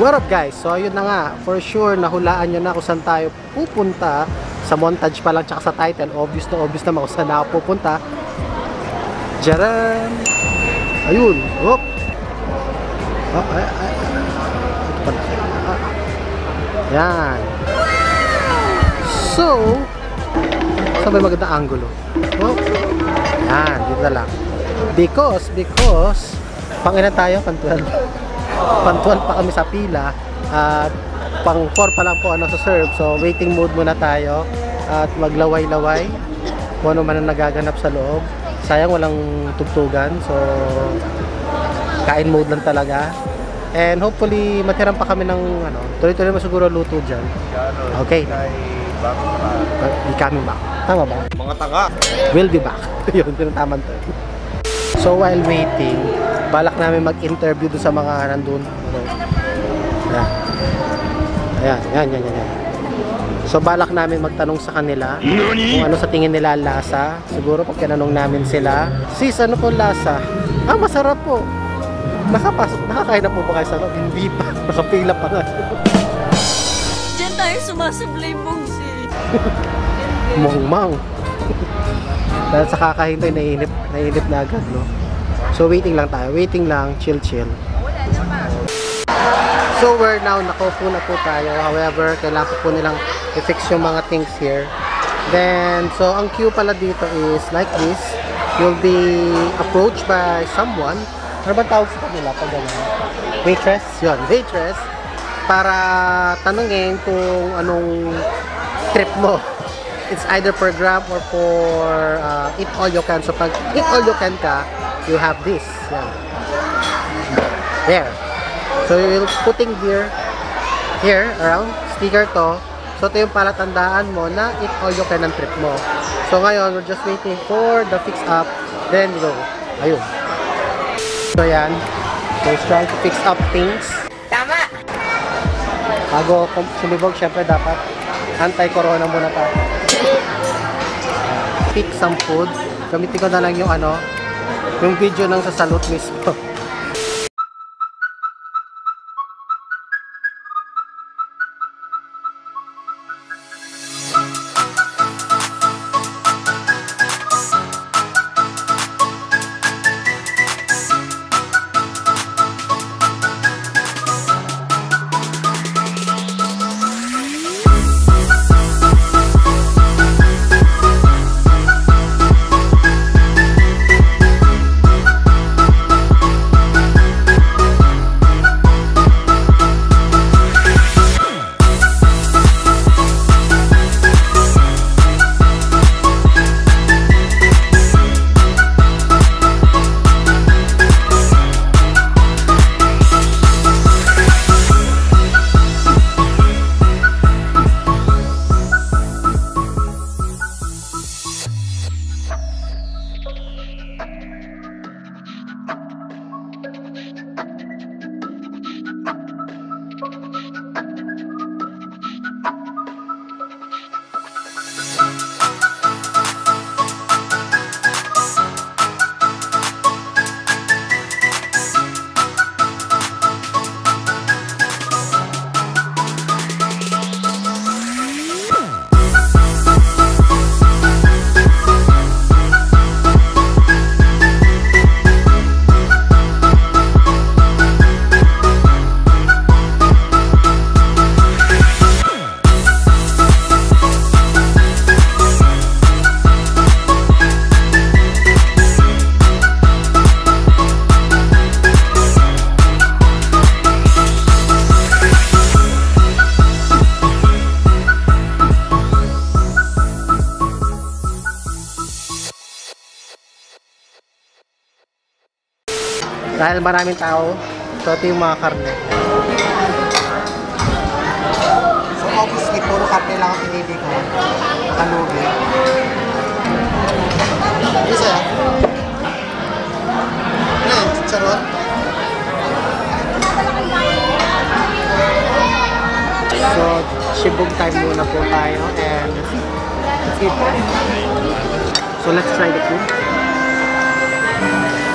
What up guys? So ayun na nga, for sure nahulaan nyo na kung saan tayo pupunta. Sa montage pa lang tsaka sa title, obvious na kung saan ako pupunta. Jaran! Ayun! Hop! Ito pala. Yan! So, saan may magandang angulo? Hop! Yan, dito lang. Because, pang-ilan tayo? Pang-12. Pang-12 pa kami sa pila. At pang-4 pa lang po sa serve. So, waiting mode muna tayo. At maglaway-laway. Kung ano man ang nagaganap sa loob. Sayang walang tugtugan. So, kain mode lang talaga. And hopefully, matiran pa kami ng tuloy-tuloy masiguro luto dyan. Okay. Be coming back. Tama ba? Mga tanga. We'll be back. Yun, tinataman to. So while waiting, balak namin mag-interview doon sa mga nandun. Ayan. So balak namin magtanong sa kanila kung ano sa tingin nila lasa. Siguro pag tinanong namin sila, sis, ano po lasa? Ah, masarap po. Nakakain na po ba kayo sa loob? Hindi pa. Nakapila pa nga. Diyan tayo sumasablay mong si Mongmang. Dahil sa kakahintay, naiinip na agad, no? So, waiting lang tayo. Waiting lang. Chill. So, we're now, nakaupo na po tayo. However, kailangan po nilang i-fix yung mga things here. Then, so, ang queue pala dito is like this. You'll be approached by someone. Ano ba tawag sa kanila pag gano'n? Waitress? Yun, waitress. Para tanungin kung anong trip mo. It's either per gram or for eat all you can. So pag eat all you can ka, you have this. Yan. There. So you're putting here around sticker to. So ito yung palatandaan mo na eat all you can ang trip mo. So ngayon, we're just waiting for the fix up. Then go. Ayun. So yan. So he's trying to fix up things. Tama! Bago sumibog, syempre dapat anti-corona muna tayo. Pick some food. Gamitin ko na lang yung video ng sa salute mismo. Dahil maraming tao, so ito yung mga karne. So obviously, puro karne lang ang pinili ko. Kalugi. Isa yan. Ano yan? Charot? So, shibog time muna po tayo. And let's eat. So let's try the food.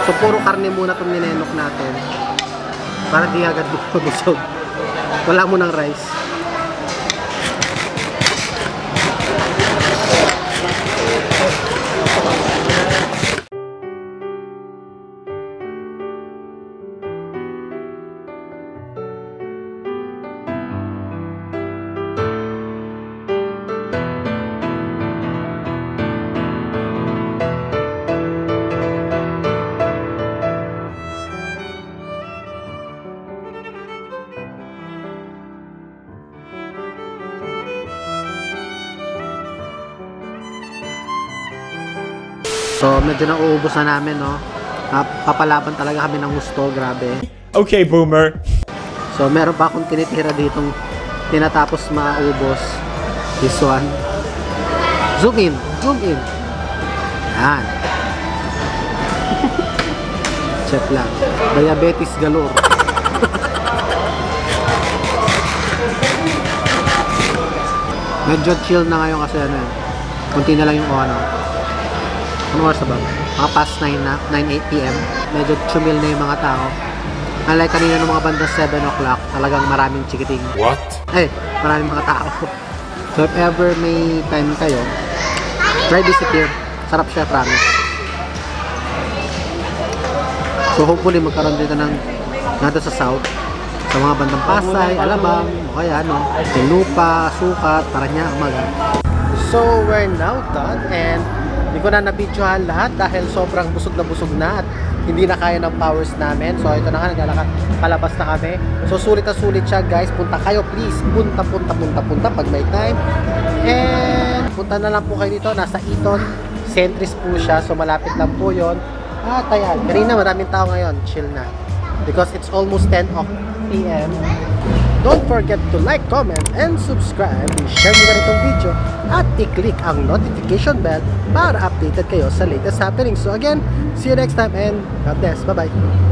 So puro karne muna itong ninenok natin para di agad bubusog. Wala mo ng rice. So, medyo nauubos na namin, no? Papalaban talaga kami ng gusto, grabe. Okay, boomer. So, meron pa akong tinitira ditong tinatapos maubos. This one. Zoom in, zoom in. Yan. Check lang. Diabetes galore. Medyo chill na ngayon kasi ano, kunti na lang yung ano oras na ba? Mga past 9 na, 9-8 p.m. Medyo chumil na yung mga tao. Unlike kanina ng mga bandang 7 o'clock, talagang maraming chikiting. What? Maraming mga tao. So if ever may time kayo, try visit here. Sarap siya, promise. So hopefully magkaroon dito ng nato sa South. Sa mga bandang Pasay, Alabang, o kaya Lupa, Sukat, Parañaque, Umaga. So we're now done and hindi ko na nabidyohan lahat dahil sobrang busog na at hindi na kaya ng powers namin. So ito na nga, palabas na kami. So sulit na sulit siya guys. Punta kayo please. Punta pag may time. And punta na lang po kayo dito. Nasa Eton Centris po siya. So malapit lang po yon. At ayan, kanina maraming tao ngayon. Chill na. Because it's almost 10 p.m. Don't forget to like, comment, and subscribe. I-share nyo na itong video at i-click ang notification bell para updated kayo sa latest happenings. So again, see you next time and God bless. Bye-bye.